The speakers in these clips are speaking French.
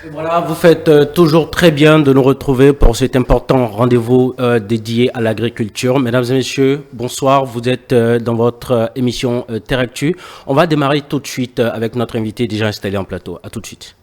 Voilà, vous faites toujours très bien de nous retrouver pour cet important rendez-vous dédié à l'agriculture. Mesdames et messieurs, bonsoir. Vous êtes dans votre émission Terre Actu. On va démarrer tout de suite avec notre invité déjà installé en plateau. À tout de suite.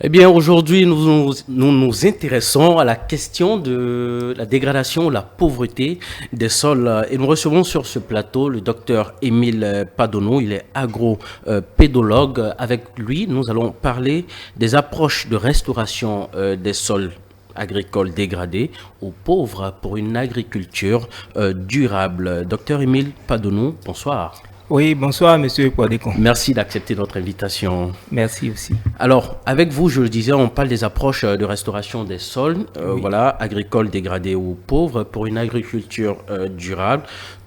Eh bien, aujourd'hui, nous intéressons à la question de la dégradation, la pauvreté des sols. Et nous recevons sur ce plateau le docteur Émile Padono. Il est agro-pédologue. Avec lui, nous allons parler des approches de restauration des sols agricoles dégradés aux pauvres pour une agriculture durable. Docteur Émile Padono, bonsoir. Oui, bonsoir, monsieur Podekon. Merci d'accepter notre invitation. Merci aussi. Alors, avec vous, je le disais, on parle des approches de restauration des sols, Oui. voilà, agricoles dégradés ou pauvres, pour une agriculture durable.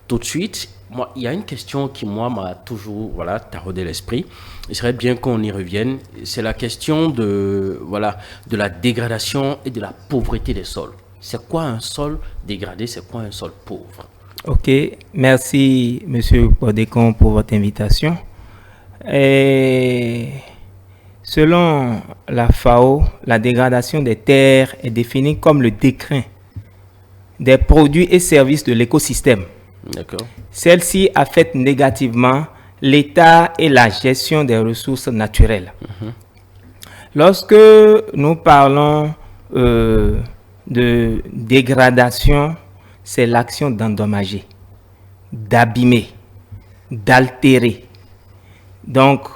Tout de suite, moi, il y a une question qui, moi, m'a toujours, voilà, taraudé l'esprit. Il serait bien qu'on y revienne. C'est la question de, voilà, de la dégradation et de la pauvreté des sols. C'est quoi un sol dégradé? C'est quoi un sol pauvre? Ok, merci, monsieur Podekon, pour votre invitation. Et selon la FAO, la dégradation des terres est définie comme le déclin des produits et services de l'écosystème. D'accord. Celle-ci affecte négativement l'état et la gestion des ressources naturelles. Lorsque nous parlons de dégradation, c'est l'action d'endommager, d'abîmer, d'altérer. Donc,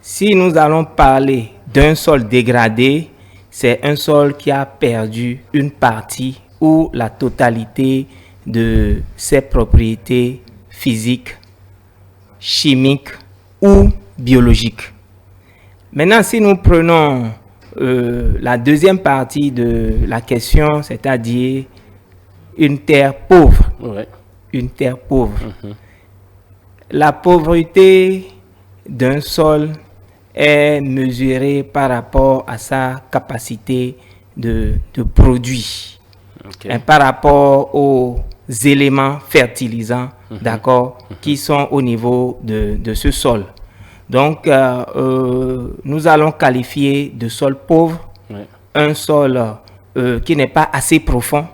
si nous allons parler d'un sol dégradé, c'est un sol qui a perdu une partie ou la totalité de ses propriétés physiques, chimiques ou biologiques. Maintenant, si nous prenons la deuxième partie de la question, c'est-à-dire une terre pauvre. Ouais. Une terre pauvre. La pauvreté d'un sol est mesurée par rapport à sa capacité de produit. Okay. Et par rapport aux éléments fertilisants, d'accord, qui sont au niveau de ce sol. Donc, nous allons qualifier de sol pauvre un sol qui n'est pas assez profond,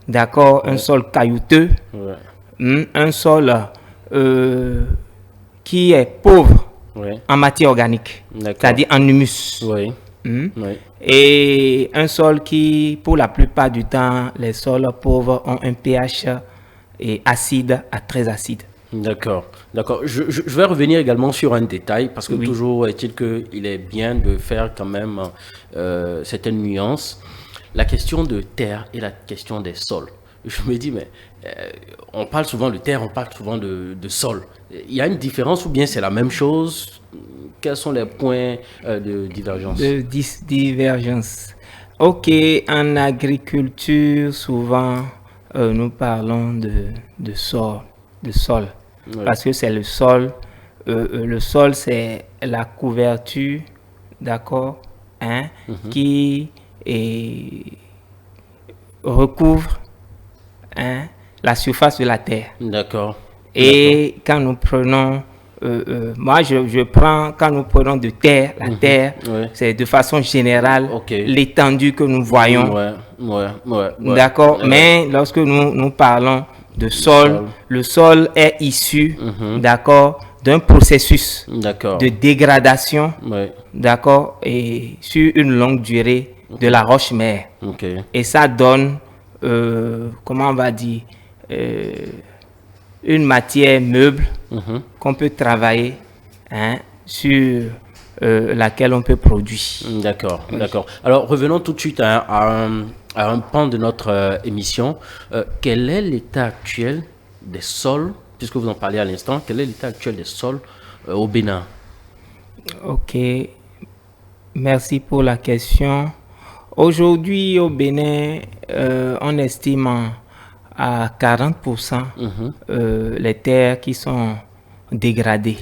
d'accord, un sol caillouteux, un sol qui est pauvre en matière organique, c'est-à-dire en humus. Et un sol qui, pour la plupart du temps, les sols pauvres ont un pH acide à très acide. D'accord, d'accord. Je vais revenir également sur un détail, parce que toujours est-il qu'il est bien de faire quand même certaines nuances. La question de terre et la question des sols. Je me dis, mais on parle souvent de terre, on parle souvent de sol. Il y a une différence ou bien c'est la même chose? Quels sont les points de divergence? De divergence. Ok, en agriculture, souvent, nous parlons de sol. Parce que c'est le sol. Le sol, c'est la couverture, d'accord, qui recouvre la surface de la terre. D'accord. Et quand nous prenons, moi je prends, quand nous prenons de terre, la terre, c'est de façon générale l'étendue que nous voyons. D'accord. Mais lorsque nous parlons de sol, le sol est issu, d'accord, d'un processus de dégradation, d'accord, et sur une longue durée de la roche-mère. Et ça donne, comment on va dire, une matière meuble qu'on peut travailler sur laquelle on peut produire. D'accord, d'accord. Alors revenons tout de suite à un pan de notre émission. Quel est l'état actuel des sols, puisque vous en parlez à l'instant, quel est l'état actuel des sols au Bénin? Ok, merci pour la question. Aujourd'hui au Bénin, on estime à 40% les terres qui sont dégradées.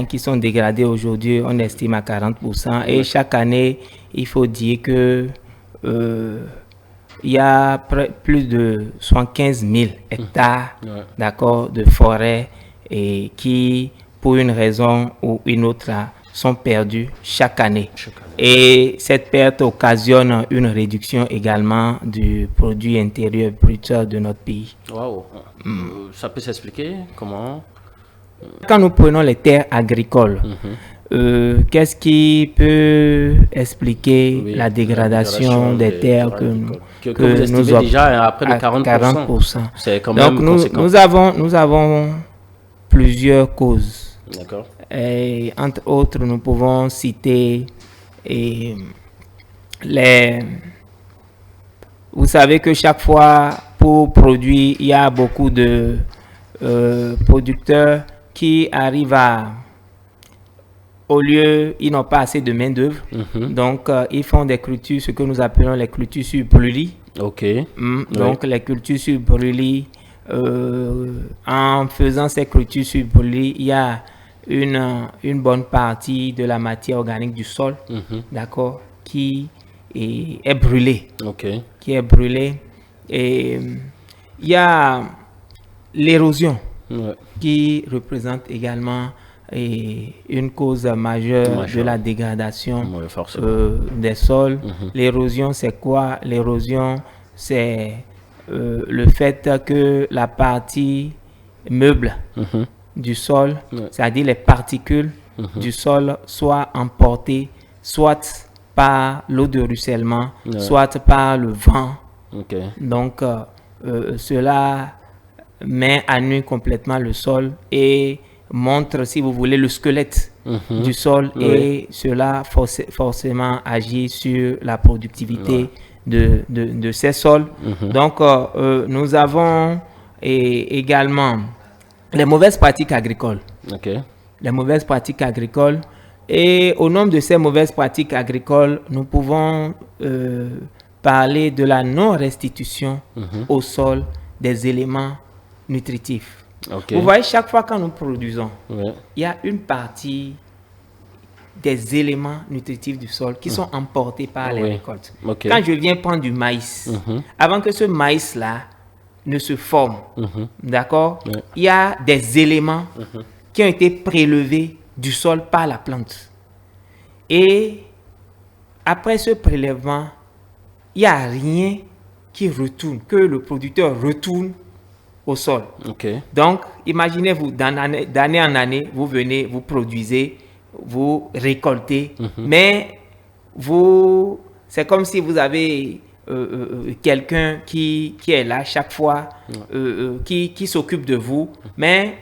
Qui sont dégradées aujourd'hui, on estime à 40%. Et chaque année, il faut dire que il y a plus de 75 000 hectares d'accord, de forêt et qui pour une raison ou une autre, sont perdus chaque année. Et cette perte occasionne une réduction également du produit intérieur brut de notre pays. Wow. Ça peut s'expliquer comment? Quand nous prenons les terres agricoles, qu'est-ce qui peut expliquer la dégradation des terres que nous avons déjà à près de 40%? C'est quand même conséquent. Nous avons plusieurs causes. D'accord. Et entre autres, nous pouvons citer vous savez que chaque fois pour produire, il y a beaucoup de producteurs qui arrivent au lieu, ils n'ont pas assez de main d'œuvre, donc ils font des cultures, ce que nous appelons les cultures sur brûlis. Ok. Donc les cultures sur brûlis, en faisant ces cultures sur brûlis, il y a une bonne partie de la matière organique du sol, d'accord, qui est brûlée. Qui est brûlée. Et il y a l'érosion qui représente également une cause majeure de la dégradation des sols. L'érosion, c'est quoi? L'érosion, c'est le fait que la partie meuble du sol, c'est-à-dire les particules du sol, soient emportées soit par l'eau de ruissellement, soit par le vent. Donc, cela met à nu complètement le sol et montre, si vous voulez, le squelette du sol, et cela forcément agit sur la productivité de ces sols. Donc, nous avons également les mauvaises pratiques agricoles. Les mauvaises pratiques agricoles. Et au nombre de ces mauvaises pratiques agricoles, nous pouvons parler de la non-restitution au sol des éléments nutritifs. Vous voyez, chaque fois quand nous produisons, il y a une partie des éléments nutritifs du sol qui sont emportés par les récoltes. Quand je viens prendre du maïs, avant que ce maïs-là ne se forme, d'accord, il y a des éléments qui ont été prélevés du sol par la plante. Et après ce prélèvement, il n'y a rien qui retourne, que le producteur retourne au sol. Donc, imaginez-vous, d'année en année, vous venez, vous produisez, vous récoltez, mais c'est comme si vous avez quelqu'un qui est là chaque fois, qui s'occupe de vous, mais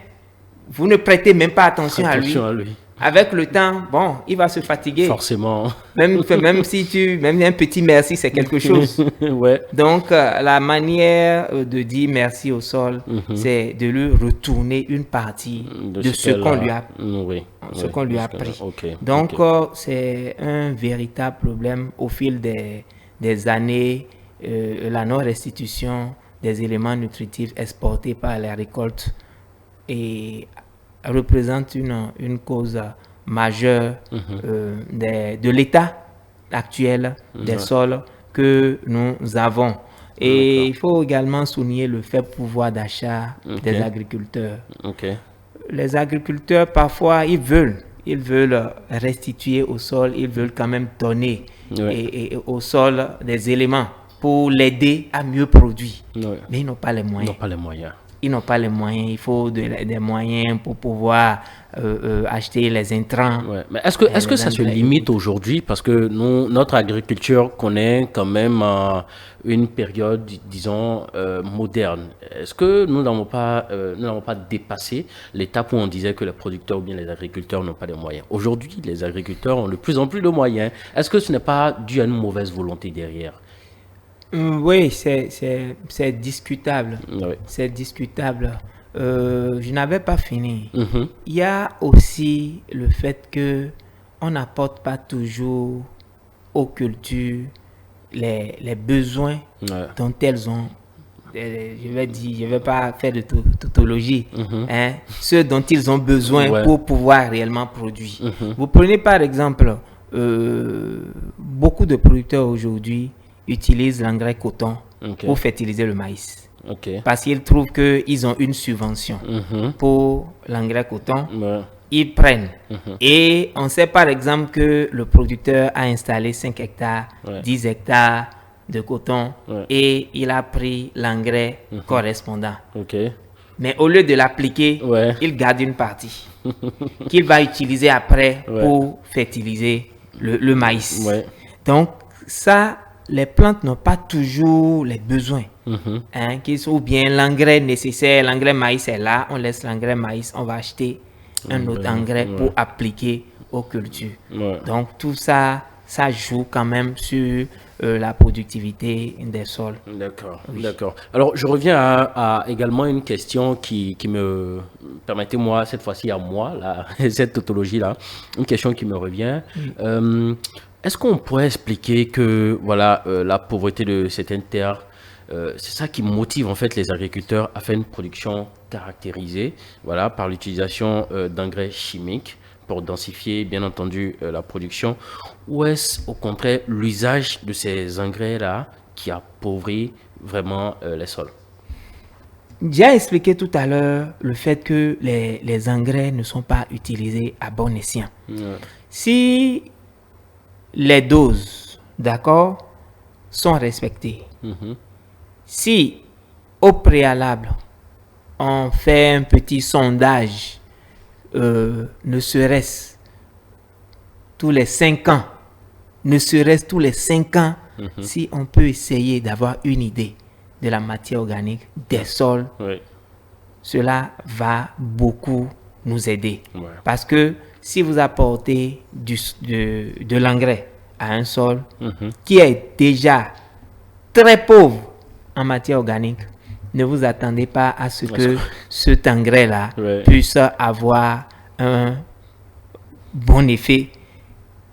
vous ne prêtez même pas attention à lui. Avec le temps, bon, il va se fatiguer. Forcément. Même un petit merci, c'est quelque chose. Donc, la manière de dire merci au sol, c'est de lui retourner une partie de ce qu'on lui a pris. Donc, c'est un véritable problème au fil des années, la non-restitution des éléments nutritifs exportés par les récoltes et représente une cause majeure de l'état actuel des sols que nous avons. Et il faut également souligner le faible pouvoir d'achat des agriculteurs. Les agriculteurs, parfois, ils veulent restituer au sol, ils veulent quand même donner au sol des éléments pour l'aider à mieux produire. Mais ils n'ont pas les moyens. Ils n'ont pas les moyens, il faut des moyens pour pouvoir acheter les intrants. Mais est-ce que ça se limite aujourd'hui? Parce que notre agriculture connaît quand même une période, disons, moderne. Est-ce que nous n'avons pas dépassé l'étape où on disait que les producteurs ou bien les agriculteurs n'ont pas de moyens? Aujourd'hui, les agriculteurs ont de plus en plus de moyens. Est-ce que ce n'est pas dû à une mauvaise volonté derrière? Oui, c'est discutable. C'est discutable. Je n'avais pas fini. Il y a aussi le fait que on n'apporte pas toujours aux cultures les besoins dont elles ont. Je vais pas faire de tautologie. Ceux dont ils ont besoin pour pouvoir réellement produire. Vous prenez par exemple beaucoup de producteurs aujourd'hui utilisent l'engrais coton pour fertiliser le maïs. Parce qu'ils trouvent qu'ils ont une subvention pour l'engrais coton. ils prennent. Et on sait par exemple que le producteur a installé 5 hectares, 10 hectares de coton et il a pris l'engrais correspondant. Mais au lieu de l'appliquer, il garde une partie qu'il va utiliser après pour fertiliser le maïs. Donc ça, les plantes n'ont pas toujours les besoins. Ou bien l'engrais nécessaire, l'engrais maïs est là, on laisse l'engrais maïs, on va acheter un autre engrais pour appliquer aux cultures. Donc tout ça, ça joue quand même sur la productivité des sols. D'accord, d'accord. Alors je reviens à également une question qui me permettez-moi cette fois-ci à moi là, cette tautologie-là, une question qui me revient. Est-ce qu'on pourrait expliquer que voilà la pauvreté de certaines terres, c'est ça qui motive en fait les agriculteurs à faire une production caractérisée, voilà, par l'utilisation d'engrais chimiques pour densifier bien entendu la production, ou est-ce au contraire l'usage de ces engrais-là qui appauvrit vraiment les sols? J'ai expliqué tout à l'heure le fait que les engrais ne sont pas utilisés à bon escient. Si les doses, d'accord, sont respectées, si au préalable, on fait un petit sondage, ne serait-ce tous les 5 ans, si on peut essayer d'avoir une idée de la matière organique des sols, cela va beaucoup nous aider. Parce que si vous apportez de l'engrais à un sol qui est déjà très pauvre en matière organique, ne vous attendez pas à ce que cet engrais-là puisse avoir un bon effet.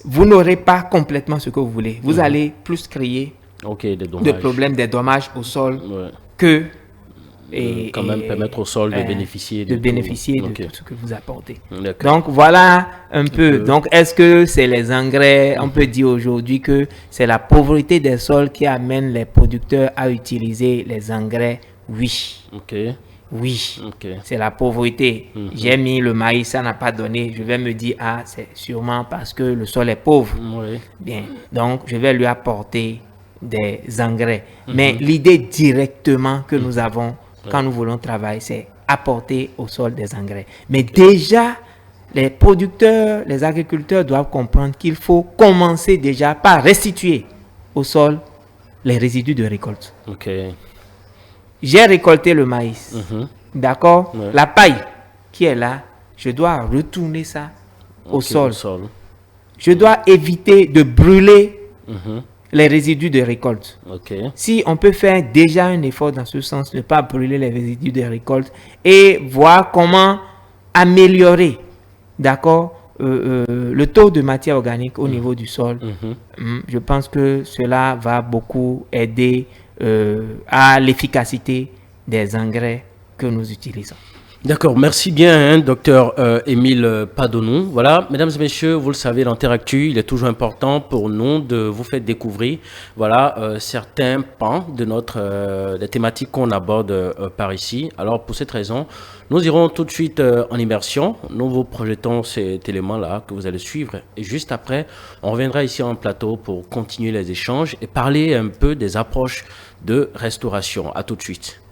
Vous n'aurez pas complètement ce que vous voulez. Vous allez plus créer des problèmes, des dommages au sol que quand même permettre au sol de bénéficier de tout ce que vous apportez. Donc voilà un peu. Donc est-ce que c'est les engrais? On peut dire aujourd'hui que c'est la pauvreté des sols qui amène les producteurs à utiliser les engrais. Oui. Oui, c'est la pauvreté. J'ai mis le maïs, ça n'a pas donné. Je vais me dire, c'est sûrement parce que le sol est pauvre. Bien, donc je vais lui apporter des engrais. Mais l'idée directement que nous avons quand nous voulons travailler, c'est apporter au sol des engrais. Mais déjà, les producteurs, les agriculteurs doivent comprendre qu'il faut commencer déjà par restituer au sol les résidus de récolte. J'ai récolté le maïs. D'accord? La paille qui est là, je dois retourner ça au sol. Je dois éviter de brûler les résidus de récolte. Si on peut faire déjà un effort dans ce sens, ne pas brûler les résidus de récolte et voir comment améliorer, d'accord, le taux de matière organique au niveau du sol, je pense que cela va beaucoup aider à l'efficacité des engrais que nous utilisons. D'accord, merci bien, docteur Émile Padonou. Voilà, mesdames et messieurs, vous le savez, dans Terre Actu, il est toujours important pour nous de vous faire découvrir, voilà, certains pans de des thématiques qu'on aborde par ici. Alors, pour cette raison, nous irons tout de suite en immersion. Nous vous projetons cet élément-là que vous allez suivre. Et juste après, on reviendra ici en plateau pour continuer les échanges et parler un peu des approches de restauration. À tout de suite.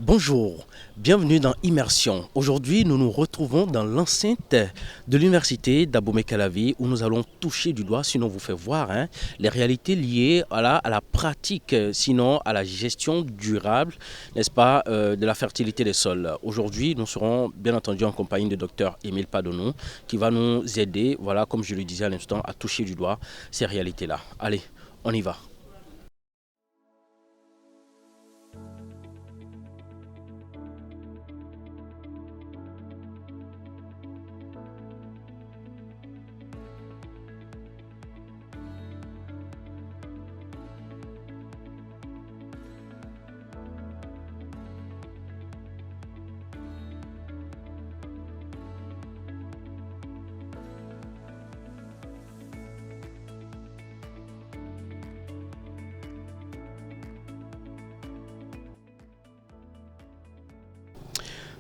Bonjour, bienvenue dans Immersion. Aujourd'hui, nous nous retrouvons dans l'enceinte de l'université d'Abomey-Calavi où nous allons toucher du doigt, sinon vous faire voir, les réalités liées à la pratique, sinon à la gestion durable, n'est-ce pas, de la fertilité des sols. Aujourd'hui, nous serons bien entendu en compagnie du docteur Émile Padonou qui va nous aider, voilà, comme je le disais à l'instant, à toucher du doigt ces réalités-là. Allez, on y va.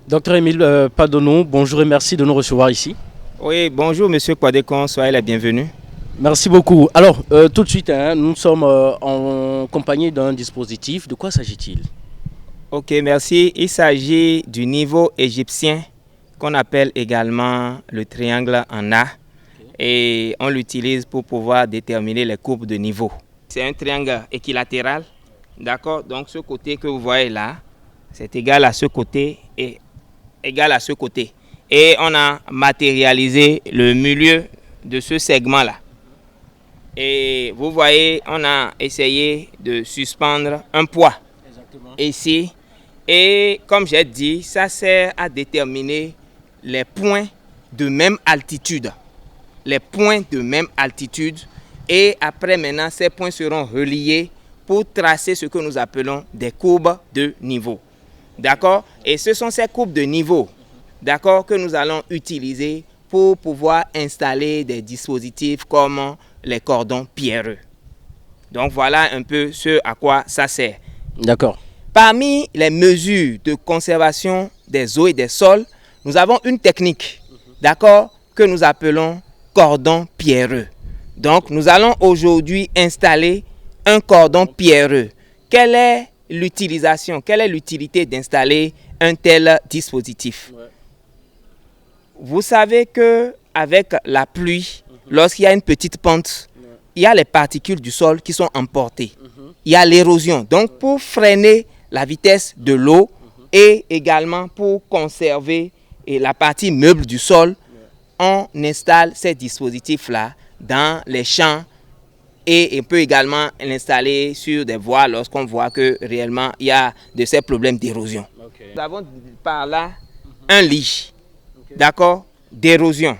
Docteur Émile Padono, bonjour et merci de nous recevoir ici. Oui, bonjour Monsieur Kwadekon, soyez la bienvenue. Merci beaucoup. Alors, tout de suite, nous sommes en compagnie d'un dispositif. De quoi s'agit-il? Ok, merci. Il s'agit du niveau égyptien qu'on appelle également le triangle en A. Et on l'utilise pour pouvoir déterminer les courbes de niveau. C'est un triangle équilatéral, d'accord? Donc ce côté que vous voyez là, c'est égal à ce côté et égal à ce côté. Et on a matérialisé le milieu de ce segment-là. Et vous voyez, on a essayé de suspendre un poids ici. Et comme j'ai dit, ça sert à déterminer les points de même altitude. Les points de même altitude. Et après, maintenant, ces points seront reliés pour tracer ce que nous appelons des courbes de niveau. D'accord? Et ce sont ces courbes de niveau, d'accord, que nous allons utiliser pour pouvoir installer des dispositifs comme les cordons pierreux. Donc voilà un peu ce à quoi ça sert. D'accord. Parmi les mesures de conservation des eaux et des sols, nous avons une technique, d'accord, que nous appelons cordon pierreux. Donc nous allons aujourd'hui installer un cordon pierreux. Quelle est l'utilisation, quelle est l'utilité d'installer un tel dispositif? Vous savez que avec la pluie, lorsqu'il y a une petite pente, il y a les particules du sol qui sont emportées. Il y a l'érosion. Donc, pour freiner la vitesse de l'eau et également pour conserver la partie meuble du sol, on installe ces dispositifs-là dans les champs et on peut également l'installer sur des voies lorsqu'on voit que réellement il y a de ces problèmes d'érosion. Nous avons par là un lit. D'accord, d'érosion.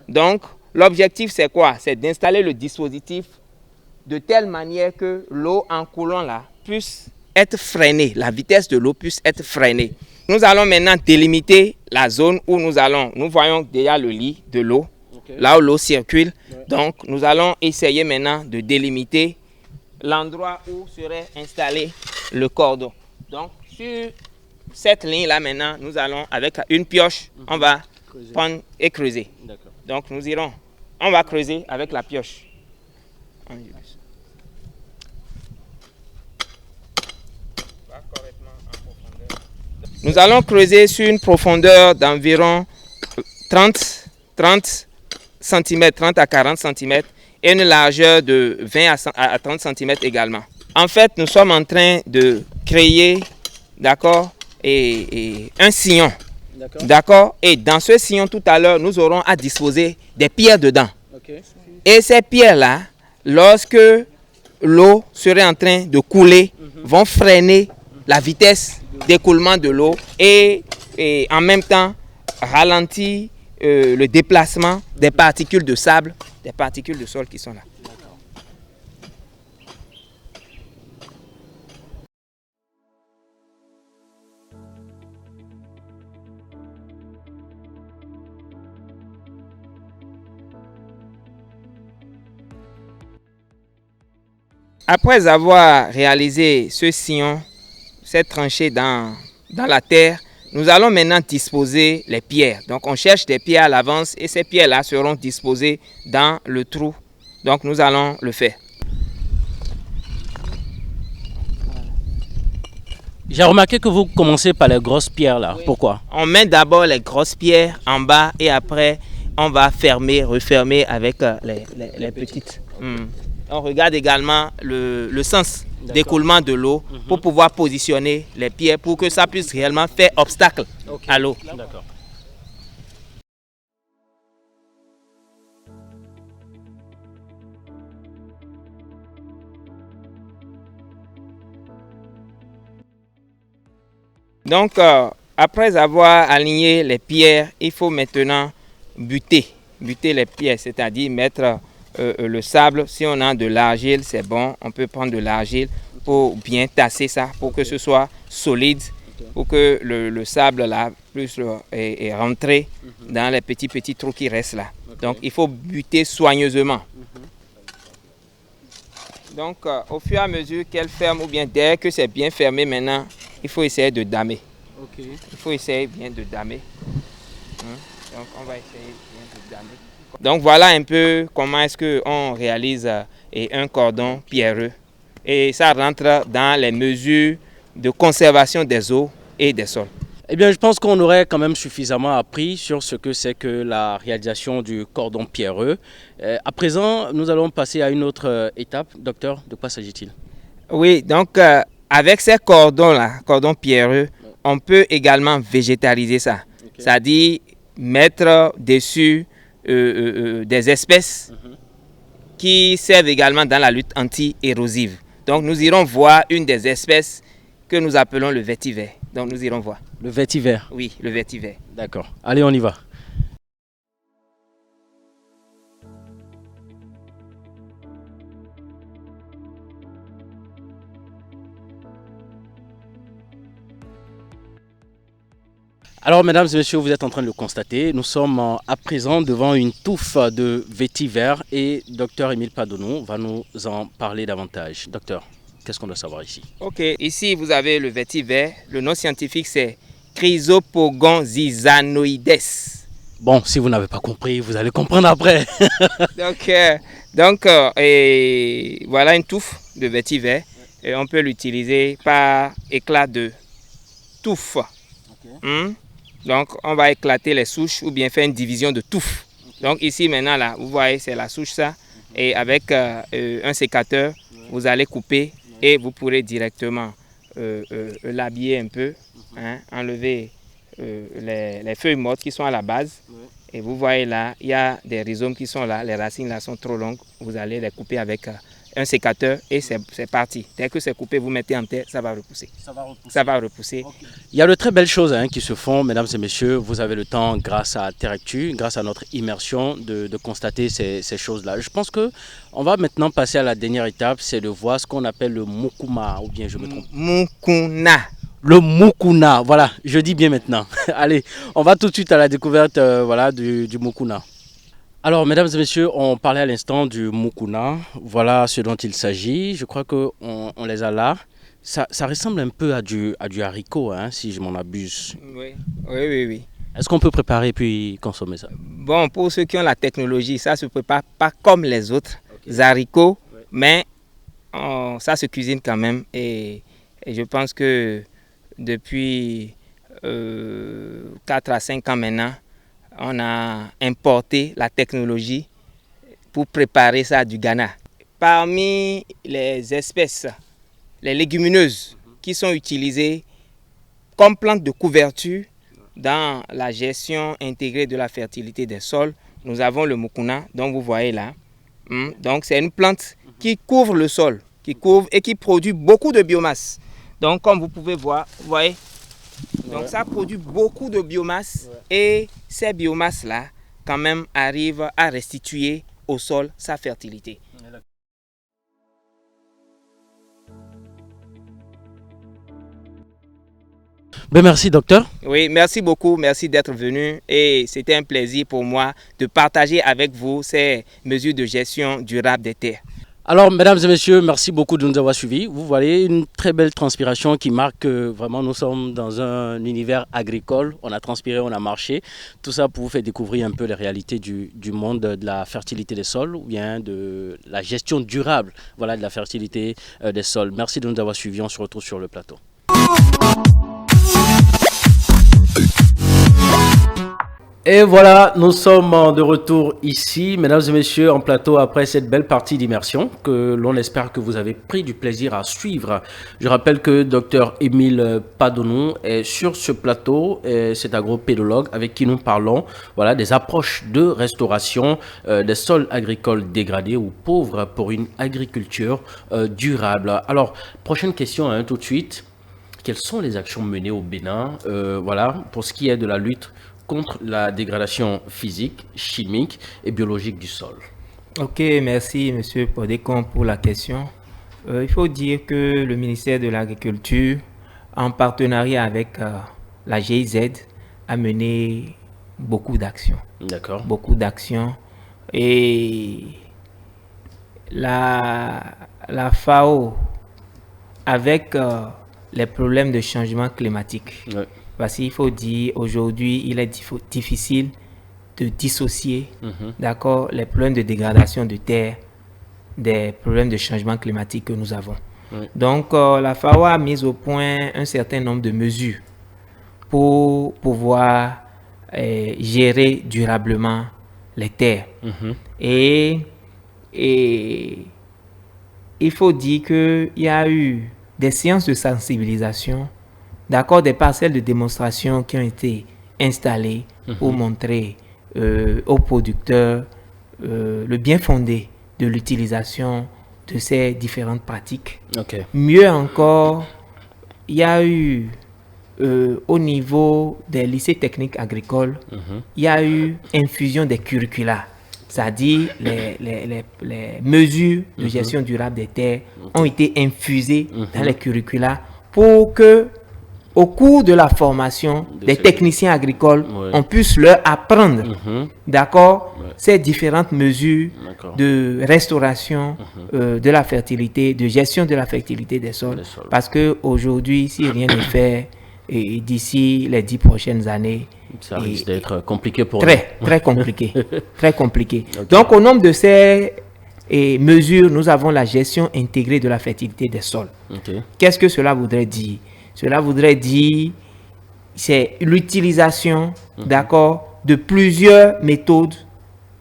Donc, l'objectif, c'est quoi? C'est d'installer le dispositif de telle manière que l'eau en coulant là puisse être freinée, la vitesse de l'eau puisse être freinée. Nous allons maintenant délimiter la zone où nous voyons déjà le lit de l'eau, là où l'eau circule. Donc, nous allons essayer maintenant de délimiter l'endroit où serait installé le cordon. Donc, sur cette ligne-là maintenant, nous allons avec une pioche, on va prendre et creuser. Donc on va creuser avec la pioche. Nous allons creuser sur une profondeur d'environ 30 cm, 30 à 40 cm et une largeur de 20 à 30 cm également. En fait, nous sommes en train de créer, d'accord, un sillon. D'accord. Et dans ce sillon, tout à l'heure, nous aurons à disposer des pierres dedans. Et ces pierres-là, lorsque l'eau serait en train de couler, vont freiner la vitesse d'écoulement de l'eau et en même temps ralentir le déplacement des particules de sable, des particules de sol qui sont là. Après avoir réalisé ce sillon, cette tranchée dans la terre, nous allons maintenant disposer les pierres. Donc on cherche des pierres à l'avance et ces pierres-là seront disposées dans le trou. Donc nous allons le faire. J'ai remarqué que vous commencez par les grosses pierres là. Oui. Pourquoi? On met d'abord les grosses pierres en bas et après on va refermer avec les petites. On regarde également le sens d'écoulement de l'eau pour pouvoir positionner les pierres pour que ça puisse réellement faire obstacle à l'eau. Donc, après avoir aligné les pierres, il faut maintenant buter les pierres, c'est-à-dire mettre le sable. Si on a de l'argile, c'est bon, on peut prendre de l'argile pour bien tasser ça, pour que ce soit solide, pour que le sable là puisse rentrer dans les petits trous qui restent là. Donc, il faut buter soigneusement. Donc, au fur et à mesure qu'elle ferme ou bien dès que c'est bien fermé maintenant, il faut essayer de damer. Okay. Il faut essayer bien de damer. Donc, on va essayer bien de damer. Donc, voilà un peu comment est-ce qu'on réalise un cordon pierreux. Et ça rentre dans les mesures de conservation des eaux et des sols. Eh bien, je pense qu'on aurait quand même suffisamment appris sur ce que c'est que la réalisation du cordon pierreux. À présent, nous allons passer à une autre étape. Docteur, de quoi s'agit-il? Oui, donc avec ces cordons-là, cordons pierreux, on peut également végétaliser ça. Okay. C'est-à-dire mettre dessus des espèces qui servent également dans la lutte anti-érosive. Donc nous irons voir une des espèces que nous appelons le vétiver. Donc nous irons voir. Le vétiver? Oui, le vétiver. D'accord. Allez, on y va. Alors, mesdames et messieurs, vous êtes en train de le constater, nous sommes à présent devant une touffe de vétiver et Dr Émile Padonou va nous en parler davantage. Docteur, qu'est-ce qu'on doit savoir ici? Ok, ici vous avez le vétiver, le nom scientifique c'est Chrysopogon zizanoides. Bon, si vous n'avez pas compris, vous allez comprendre après. donc voilà une touffe de vétiver et on peut l'utiliser par éclat de touffe. Okay. Donc, on va éclater les souches ou bien faire une division de touffe. Donc, ici, maintenant, là, vous voyez, c'est la souche, ça. Et avec un sécateur, vous allez couper et vous pourrez directement l'habiller un peu, enlever les feuilles mortes qui sont à la base. Et vous voyez là, il y a des rhizomes qui sont là. Les racines là sont trop longues. Vous allez les couper avec un sécateur et c'est parti. Dès que c'est coupé, vous mettez en terre, ça va repousser. Ça va repousser. Okay. Il y a de très belles choses qui se font, mesdames et messieurs. Vous avez le temps, grâce à Terre-Actu, grâce à notre immersion, de constater ces choses-là. Je pense qu'on va maintenant passer à la dernière étape, c'est de voir ce qu'on appelle le mukuna, ou bien je me trompe. Mukuna. Le mukuna, voilà, je dis bien maintenant. Allez, on va tout de suite à la découverte voilà, du mukuna. Alors, mesdames et messieurs, on parlait à l'instant du mukuna. Voilà ce dont il s'agit. Je crois qu'on les a là. Ça ressemble un peu à du haricot, si je m'en abuse. Oui. Est-ce qu'on peut préparer puis consommer ça? Bon, pour ceux qui ont la technologie, ça ne se prépare pas comme les autres haricots, mais ça se cuisine quand même. Et je pense que depuis 4 à 5 ans maintenant, on a importé la technologie pour préparer ça du Ghana. Parmi les espèces, les légumineuses qui sont utilisées comme plantes de couverture dans la gestion intégrée de la fertilité des sols, nous avons le mukuna, dont vous voyez là. Donc c'est une plante qui couvre le sol, qui couvre et qui produit beaucoup de biomasse. Donc comme vous pouvez voir, vous voyez, donc ça produit beaucoup de biomasse et ces biomasses-là, quand même, arrivent à restituer au sol sa fertilité. Ben merci docteur. Oui, merci beaucoup, merci d'être venu et c'était un plaisir pour moi de partager avec vous ces mesures de gestion durable des terres. Alors, mesdames et messieurs, merci beaucoup de nous avoir suivis. Vous voyez une très belle transpiration qui marque que vraiment nous sommes dans un univers agricole. On a transpiré, on a marché. Tout ça pour vous faire découvrir un peu les réalités du monde de la fertilité des sols ou bien de la gestion durable de la fertilité des sols. Merci de nous avoir suivis. On se retrouve sur le plateau. Et voilà, nous sommes de retour ici, mesdames et messieurs, en plateau après cette belle partie d'immersion que l'on espère que vous avez pris du plaisir à suivre. Je rappelle que Dr Émile Padonou est sur ce plateau, c'est agropédologue avec qui nous parlons des approches de restauration des sols agricoles dégradés ou pauvres pour une agriculture durable. Alors, prochaine question tout de suite. Quelles sont les actions menées au Bénin pour ce qui est de la lutte contre la dégradation physique, chimique et biologique du sol? Ok, merci Monsieur Podécon pour la question. Il faut dire que le ministère de l'Agriculture, en partenariat avec la GIZ, a mené beaucoup d'actions. D'accord. Beaucoup d'actions. Et la FAO, avec les problèmes de changement climatique, Parce qu'il faut dire, aujourd'hui, il est difficile de dissocier, d'accord, les problèmes de dégradation de terre des problèmes de changement climatique que nous avons. Oui. Donc, la FAO a mis au point un certain nombre de mesures pour pouvoir gérer durablement les terres. Et il faut dire qu'il y a eu des séances de sensibilisation, d'accord, des parcelles de démonstration qui ont été installées pour montrer aux producteurs le bien fondé de l'utilisation de ces différentes pratiques. Okay. Mieux encore, il y a eu au niveau des lycées techniques agricoles, il y a eu infusion des curricula, c'est-à-dire les mesures de gestion durable des terres ont été infusées dans les curricula pour que au cours de la formation des techniciens agricoles, on puisse leur apprendre, d'accord, ces différentes mesures de restauration de la fertilité, de gestion de la fertilité des sols. Parce qu'aujourd'hui, si rien n'est fait, et d'ici les 10 prochaines années, ça risque d'être compliqué pour nous. Très compliqué. Très compliqué. Okay. Donc, au nombre de ces mesures, nous avons la gestion intégrée de la fertilité des sols. Okay. Qu'est-ce que cela voudrait dire? Cela voudrait dire c'est l'utilisation, d'accord, de plusieurs méthodes,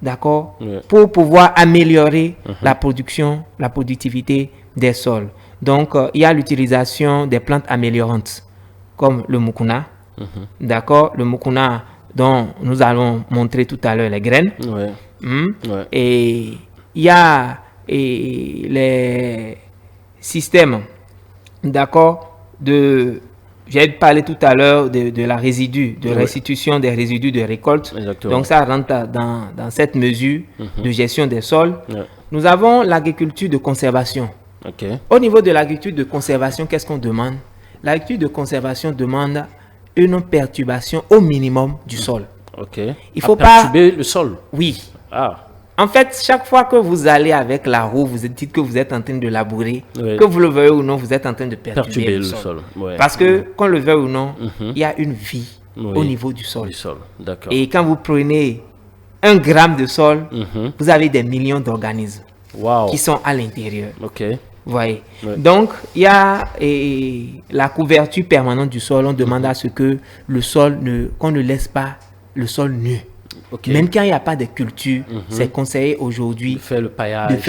d'accord, pour pouvoir améliorer la production, la productivité des sols. Donc, il y a l'utilisation des plantes améliorantes, comme le mukuna, d'accord, le mukuna dont nous allons montrer tout à l'heure les graines. Et il y a les systèmes, d'accord, j'ai parlé tout à l'heure de la restitution des résidus de récolte. Exactement. Donc ça rentre dans cette mesure de gestion des sols. Nous avons l'agriculture de conservation. Au niveau de l'agriculture de conservation, qu'est-ce qu'on demande? L'agriculture de conservation demande une perturbation au minimum du sol. Il faut perturber le sol. Oui. En fait, chaque fois que vous allez avec la roue, vous dites que vous êtes en train de labourer, que vous le veuillez ou non, vous êtes en train de perturber le sol. Parce que, qu'on le veuille ou non, il y a une vie au niveau du sol. Et quand vous prenez 1 gramme de sol, vous avez des millions d'organismes qui sont à l'intérieur. Vous voyez. Donc, il y a la couverture permanente du sol. On demande à ce que le sol qu'on ne laisse pas le sol nu. Même quand il n'y a pas de culture, c'est conseillé aujourd'hui de faire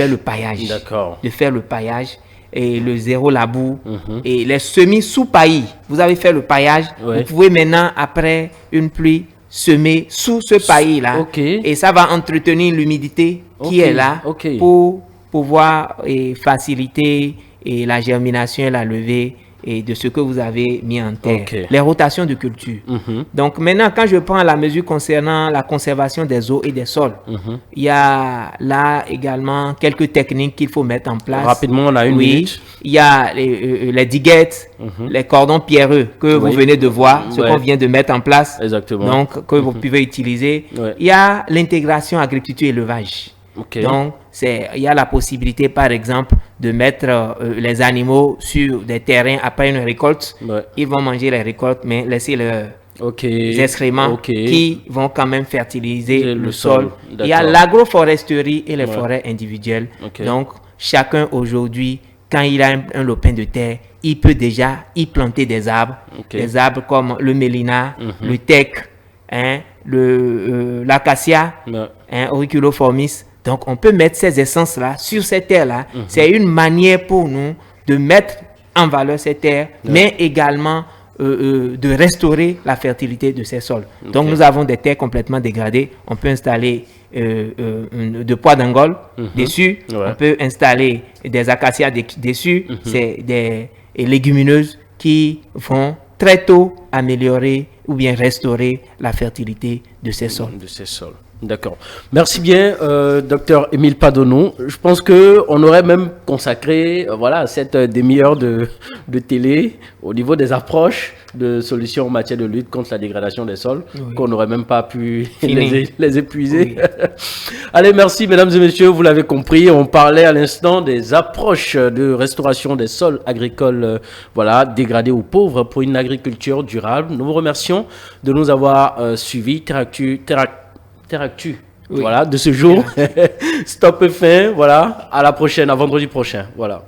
le paillage. D'accord. De faire le paillage et le zéro labour et les semis sous paillis. Vous avez fait le paillage. Vous pouvez maintenant, après une pluie, semer sous ce paillis-là. Et ça va entretenir l'humidité qui est là pour pouvoir faciliter la germination et la levée et de ce que vous avez mis en terre. Les rotations de culture. Donc maintenant, quand je prends la mesure concernant la conservation des eaux et des sols, il y a là également quelques techniques qu'il faut mettre en place. Rapidement, on a une minute. Il y a les diguettes, les cordons pierreux que vous venez de voir, ce qu'on vient de mettre en place. Exactement. Donc, que vous pouvez utiliser. Il y a l'intégration agriculture-élevage. Donc, il y a la possibilité, par exemple, de mettre les animaux sur des terrains après une récolte. Ils vont manger les récoltes, mais laisser leurs excréments qui vont quand même fertiliser le sol. Il y a l'agroforesterie et les forêts individuelles. Donc, chacun aujourd'hui, quand il a un lopin de terre, il peut déjà y planter des arbres. Des arbres comme le mélina, le teck, l'acacia, auriculoformis. Donc, on peut mettre ces essences-là sur ces terres-là. C'est une manière pour nous de mettre en valeur ces terres, mais également de restaurer la fertilité de ces sols. Donc, nous avons des terres complètement dégradées. On peut installer de pois d'Angole dessus. On peut installer des acacias dessus. C'est des légumineuses qui vont très tôt améliorer ou bien restaurer la fertilité de ces sols. D'accord. Merci bien, docteur Émile Padono. Je pense qu'on aurait même consacré cette demi-heure de télé au niveau des approches de solutions en matière de lutte contre la dégradation des sols qu'on n'aurait même pas pu les épuiser. Oui. Allez, merci mesdames et messieurs, vous l'avez compris, on parlait à l'instant des approches de restauration des sols agricoles dégradés ou pauvres pour une agriculture durable. Nous vous remercions de nous avoir suivis. Teractu. Oui. Voilà, de ce jour. Stop et fin. Voilà. À la prochaine, à vendredi prochain. Voilà.